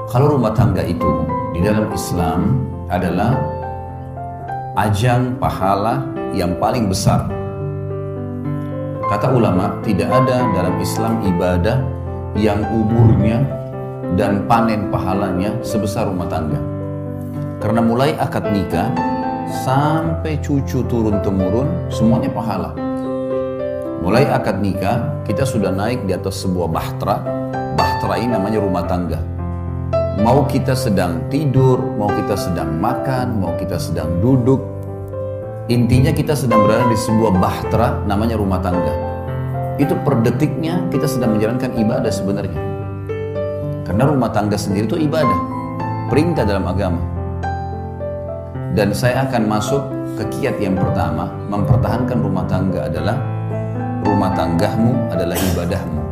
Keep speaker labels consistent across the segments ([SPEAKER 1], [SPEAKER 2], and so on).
[SPEAKER 1] Kalau rumah tangga itu di dalam Islam adalah ajang pahala yang paling besar. Kata ulama, tidak ada dalam Islam ibadah yang umurnya dan panen pahalanya sebesar rumah tangga. Karena mulai akad nikah sampai cucu turun-temurun semuanya pahala. Mulai akad nikah kita sudah naik di atas sebuah bahtera. Bahtera ini namanya rumah tangga. Mau kita sedang tidur, mau kita sedang makan, mau kita sedang duduk, intinya kita sedang berada di sebuah bahtera namanya rumah tangga. Itu per detiknya kita sedang menjalankan ibadah sebenarnya. Karena rumah tangga sendiri itu ibadah, perintah dalam agama. Dan saya akan masuk ke kiat yang pertama, mempertahankan rumah tangga adalah rumah tanggamu adalah ibadahmu.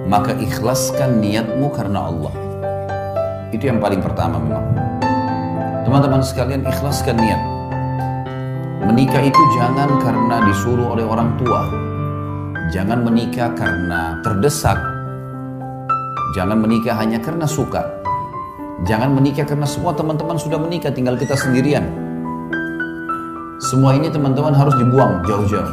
[SPEAKER 1] Maka ikhlaskan niatmu karena Allah. Itu yang paling pertama memang. Teman-teman sekalian, ikhlaskan niat. Menikah itu jangan karena disuruh oleh orang tua. Jangan menikah karena terdesak. Jangan menikah hanya karena suka. Jangan menikah karena semua teman-teman sudah menikah, tinggal kita sendirian. Semua ini teman-teman harus dibuang jauh-jauh.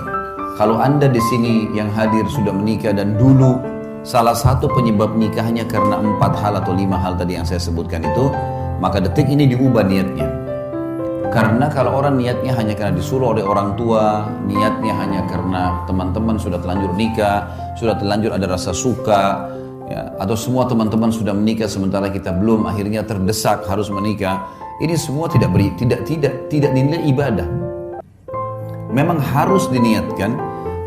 [SPEAKER 1] Kalau Anda di sini yang hadir sudah menikah dan dulu salah satu penyebab nikahnya karena 4 hal atau 5 hal tadi yang saya sebutkan itu, maka detik ini diubah niatnya. Karena kalau orang niatnya hanya karena disuruh oleh orang tua, niatnya hanya karena teman-teman sudah terlanjur nikah, sudah terlanjur ada rasa suka, ya, atau semua teman-teman sudah menikah sementara kita belum, akhirnya terdesak harus menikah. Ini semua tidak dinilai ibadah. Memang harus diniatkan,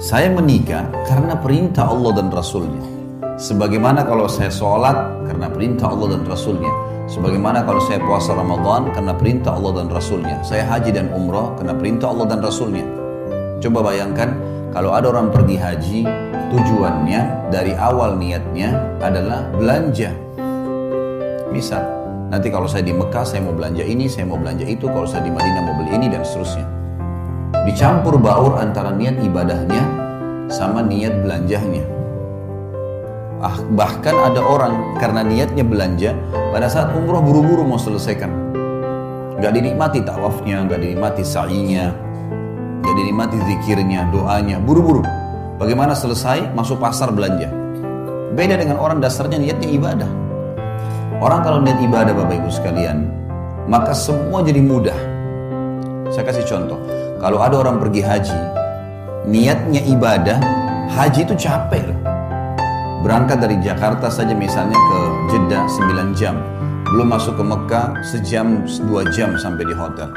[SPEAKER 1] saya menikah karena perintah Allah dan Rasulnya. Sebagaimana kalau saya sholat karena perintah Allah dan Rasulnya. Sebagaimana kalau saya puasa Ramadan karena perintah Allah dan Rasulnya. Saya haji dan umrah karena perintah Allah dan Rasulnya. Coba bayangkan kalau ada orang pergi haji, tujuannya dari awal niatnya adalah belanja. Misal, nanti kalau saya di Mekah saya mau belanja ini, saya mau belanja itu. Kalau saya di Madinah mau beli ini dan seterusnya. Dicampur baur antara niat ibadahnya sama niat belanjahnya. Bahkan ada orang karena niatnya belanja, pada saat umroh buru-buru mau selesaikan. Gak dinikmati tawafnya, gak dinikmati sa'inya, gak dinikmati zikirnya, doanya, buru-buru. Bagaimana selesai, masuk pasar belanja. Beda dengan orang dasarnya niatnya ibadah. Orang kalau niat ibadah Bapak Ibu sekalian, maka semua jadi mudah. Saya kasih contoh. Kalau ada orang pergi haji, niatnya ibadah, haji itu capek loh. Berangkat dari Jakarta saja misalnya ke Jeddah 9 jam. Belum masuk ke Mekah sejam 2 jam sampai di hotel.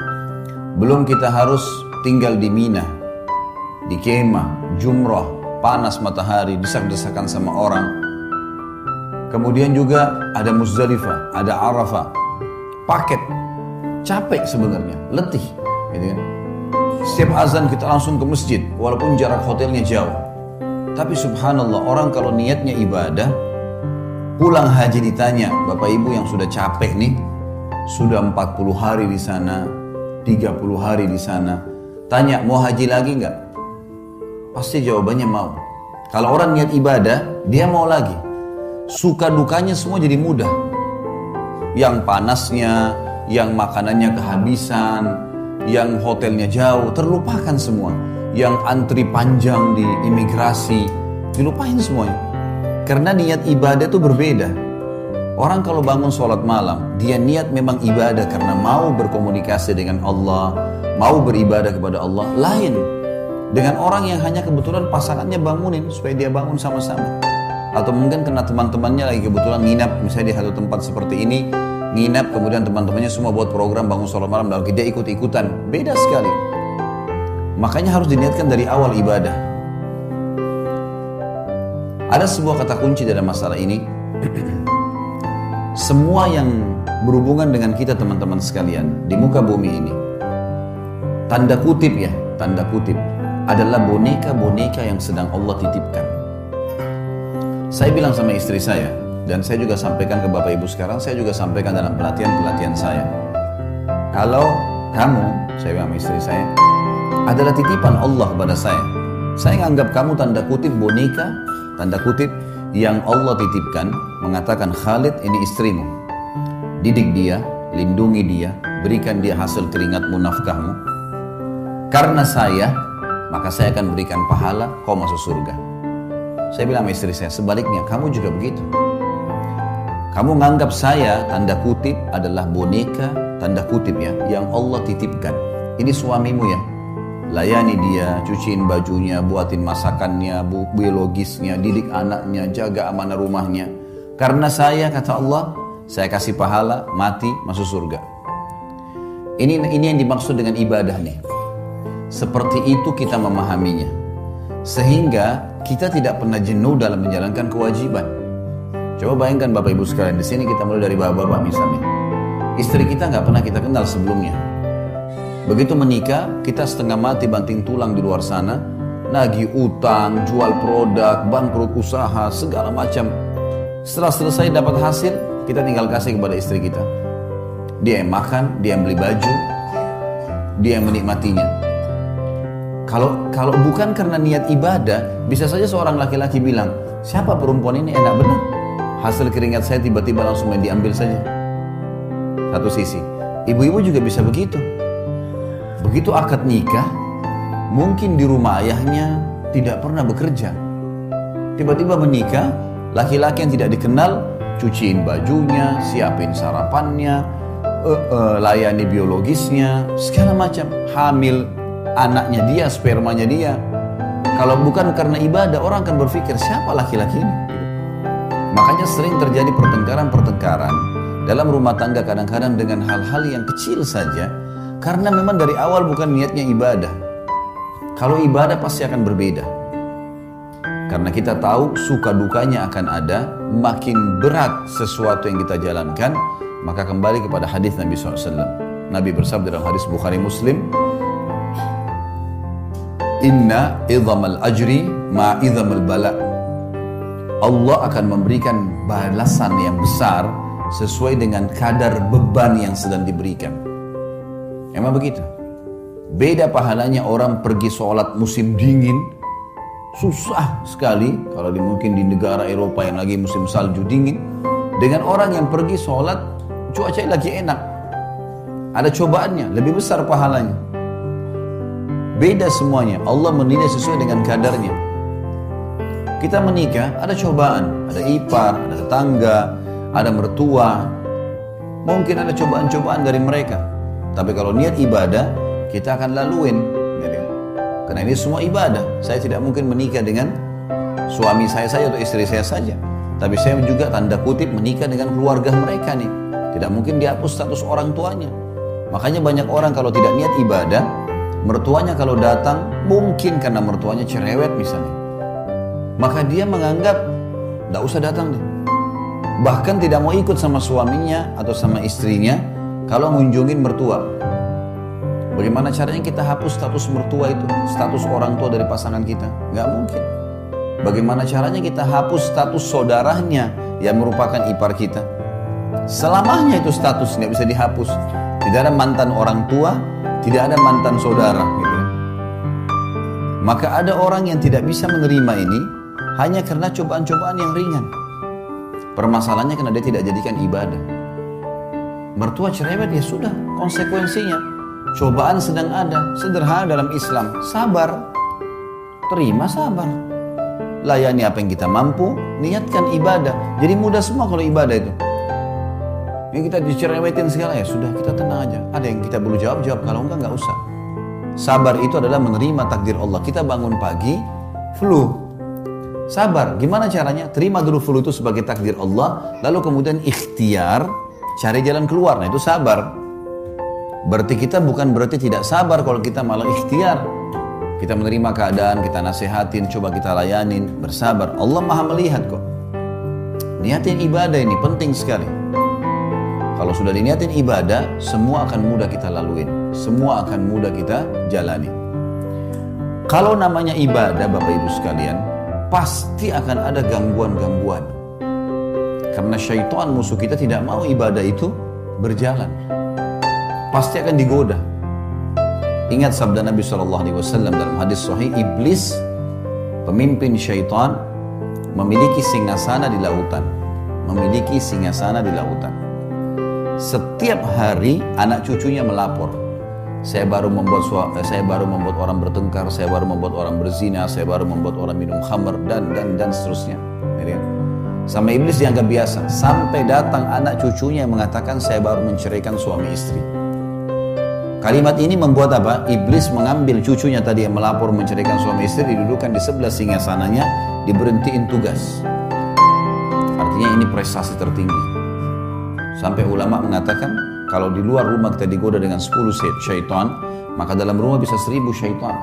[SPEAKER 1] Belum kita harus tinggal di Mina, di kemah, jumrah, panas matahari, desak-desakan sama orang. Kemudian juga ada Muzdalifah, ada Arafah. Paket, capek sebenarnya, letih. Gitu kan? Setiap azan kita langsung ke masjid, walaupun jarak hotelnya jauh. Tapi subhanallah, orang kalau niatnya ibadah, pulang haji ditanya, Bapak Ibu yang sudah capek nih, sudah 40 hari di sana, 30 hari di sana, tanya mau haji lagi nggak? Pasti jawabannya mau. Kalau orang niat ibadah, dia mau lagi. Suka dukanya semua jadi mudah. Yang panasnya, yang makanannya kehabisan, yang hotelnya jauh, terlupakan semua. Yang antri panjang di imigrasi, dilupain semuanya. Karena niat ibadah itu berbeda. Orang kalau bangun sholat malam, dia niat memang ibadah karena mau berkomunikasi dengan Allah, mau beribadah kepada Allah. Lain dengan orang yang hanya kebetulan pasangannya bangunin supaya dia bangun sama-sama. Atau mungkin karena teman-temannya lagi kebetulan nginap, misalnya di satu tempat seperti ini, nginap kemudian teman-temannya semua buat program bangun sholat malam, lalu dia ikut-ikutan. Beda sekali. Makanya harus diniatkan dari awal ibadah. Ada sebuah kata kunci dalam masalah ini. Semua yang berhubungan dengan kita teman-teman sekalian di muka bumi ini, tanda kutip ya, tanda kutip, adalah boneka-boneka yang sedang Allah titipkan. Saya bilang sama istri saya, dan saya juga sampaikan ke Bapak Ibu sekarang, saya juga sampaikan dalam pelatihan-pelatihan saya. Kalau kamu, saya bilang sama istri saya, adalah titipan Allah kepada saya. Saya anggap kamu tanda kutip boneka, tanda kutip yang Allah titipkan, mengatakan, Khalid ini istrimu, didik dia, lindungi dia, berikan dia hasil keringatmu, nafkahmu. Karena saya, maka saya akan berikan pahala, kau masuk surga. Saya bilang sama istri saya, sebaliknya kamu juga begitu. Kamu nganggap saya, tanda kutip, adalah boneka, tanda kutip ya, yang Allah titipkan. Ini suamimu ya, layani dia, cuciin bajunya, buatin masakannya, biologisnya, didik anaknya, jaga amanah rumahnya. Karena saya, kata Allah, saya kasih pahala, mati, masuk surga. Ini yang dimaksud dengan ibadah nih. Seperti itu kita memahaminya. Sehingga kita tidak pernah jenuh dalam menjalankan kewajiban. Coba bayangkan Bapak Ibu sekalian, di sini kita mulai dari bapak-bapak misalnya. Istri kita nggak pernah kita kenal sebelumnya. Begitu menikah, kita setengah mati banting tulang di luar sana, nagih utang, jual produk, bangkrut usaha, segala macam. Setelah selesai dapat hasil, kita tinggal kasih kepada istri kita. Dia yang makan, dia yang beli baju, dia yang menikmatinya. Kalau bukan karena niat ibadah, bisa saja seorang laki-laki bilang, siapa perempuan ini enak benar. Hasil keringat saya tiba-tiba langsung diambil saja. Satu sisi. Ibu-ibu juga bisa begitu. Begitu akad nikah, mungkin di rumah ayahnya tidak pernah bekerja. Tiba-tiba menikah, laki-laki yang tidak dikenal, cuciin bajunya, siapin sarapannya, layani biologisnya, segala macam. Hamil anaknya dia, spermanya dia. Kalau bukan karena ibadah, orang akan berpikir, siapa laki-laki ini? Makanya sering terjadi pertengkaran-pertengkaran dalam rumah tangga kadang-kadang dengan hal-hal yang kecil saja, karena memang dari awal bukan niatnya ibadah. Kalau ibadah pasti akan berbeda. Karena kita tahu suka dukanya akan ada, makin berat sesuatu yang kita jalankan, maka kembali kepada hadis Nabi SAW. Nabi bersabda dalam hadis Bukhari Muslim, Inna idhamal ajri ma idhamal bala. Allah akan memberikan balasan yang besar sesuai dengan kadar beban yang sedang diberikan. Emang begitu. Beda pahalanya orang pergi sholat musim dingin, susah sekali kalau mungkin di negara Eropa yang lagi musim salju dingin, dengan orang yang pergi sholat cuaca lagi enak. Ada cobaannya, lebih besar pahalanya. Beda semuanya. Allah menilai sesuai dengan kadarnya. Kita menikah, ada cobaan, ada ipar, ada tetangga, ada mertua. Mungkin ada cobaan-cobaan dari mereka. Tapi kalau niat ibadah, kita akan laluin. Karena ini semua ibadah. Saya tidak mungkin menikah dengan suami saya saja atau istri saya saja. Tapi saya juga tanda kutip menikah dengan keluarga mereka nih. Tidak mungkin dihapus status orang tuanya. Makanya banyak orang kalau tidak niat ibadah, mertuanya kalau datang, mungkin karena mertuanya cerewet misalnya, maka dia menganggap tidak usah datang deh. Bahkan tidak mau ikut sama suaminya atau sama istrinya kalau ngunjungin mertua. Bagaimana caranya kita hapus status mertua itu, status orang tua dari pasangan kita? Gak mungkin. Bagaimana caranya kita hapus status saudaranya yang merupakan ipar kita? Selamanya itu status nggak bisa dihapus. Tidak ada mantan orang tua, tidak ada mantan saudara. Gitu. Maka ada orang yang tidak bisa menerima ini hanya karena cobaan-cobaan yang ringan. Permasalahannya karena dia tidak jadikan ibadah. Mertua cerewet, ya sudah, konsekuensinya. Cobaan sedang ada, sederhana dalam Islam, sabar. Terima, sabar. Layani apa yang kita mampu, niatkan ibadah. Jadi mudah semua kalau ibadah itu. Yang kita dicerewetin segala, ya sudah, kita tenang aja. Ada yang kita perlu jawab, kalau enggak usah. Sabar itu adalah menerima takdir Allah. Kita bangun pagi, flu. Sabar, gimana caranya? Terima dulu flu itu sebagai takdir Allah, lalu kemudian ikhtiar, cari jalan keluar. Nah itu sabar. Berarti kita bukan berarti tidak sabar kalau kita malah ikhtiar. Kita menerima keadaan, kita nasihatin, coba kita layanin, bersabar. Allah maha melihat kok. Niatin ibadah ini penting sekali. Kalau sudah diniatin ibadah, semua akan mudah kita laluin. Semua akan mudah kita jalani. Kalau namanya ibadah Bapak Ibu sekalian, pasti akan ada gangguan-gangguan. Karena syaitan musuh kita tidak mau ibadah itu berjalan. Pasti akan digoda. Ingat sabda Nabi SAW dalam hadis sahih, iblis, pemimpin syaitan, memiliki singgasana di lautan. Memiliki singgasana di lautan. Setiap hari anak cucunya melapor. Saya baru membuat orang bertengkar, saya baru membuat orang berzina, saya baru membuat orang minum khamr dan seterusnya. Sama iblis dianggap biasa. Sampai datang anak cucunya yang mengatakan saya baru menceraikan suami istri. Kalimat ini membuat apa? Iblis mengambil cucunya tadi yang melapor menceraikan suami istri, didudukan di sebelah singgasananya, diberhentiin tugas. Artinya ini prestasi tertinggi. Sampai ulama mengatakan kalau di luar rumah kita digoda dengan 10 syaitan, maka dalam rumah bisa 1000 syaitan.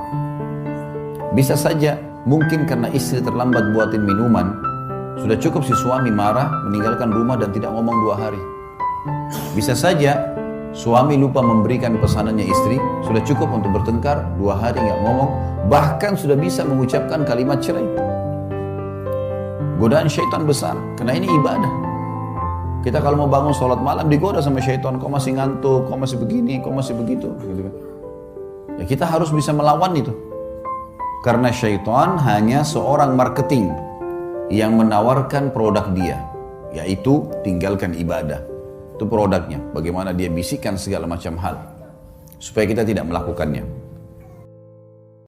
[SPEAKER 1] Bisa saja mungkin karena istri terlambat buatin minuman, sudah cukup si suami marah, meninggalkan rumah dan tidak ngomong 2 hari. Bisa saja suami lupa memberikan pesanannya istri, sudah cukup untuk bertengkar, 2 hari nggak ngomong, bahkan sudah bisa mengucapkan kalimat cerai. Godaan syaitan besar, karena ini ibadah. Kita kalau mau bangun sholat malam digoda sama syaitan, kau masih ngantuk, kau masih begini, kau masih begitu. Ya kita harus bisa melawan itu. Karena syaitan hanya seorang marketing yang menawarkan produk dia, yaitu tinggalkan ibadah. Itu produknya, bagaimana dia bisikkan segala macam hal supaya kita tidak melakukannya.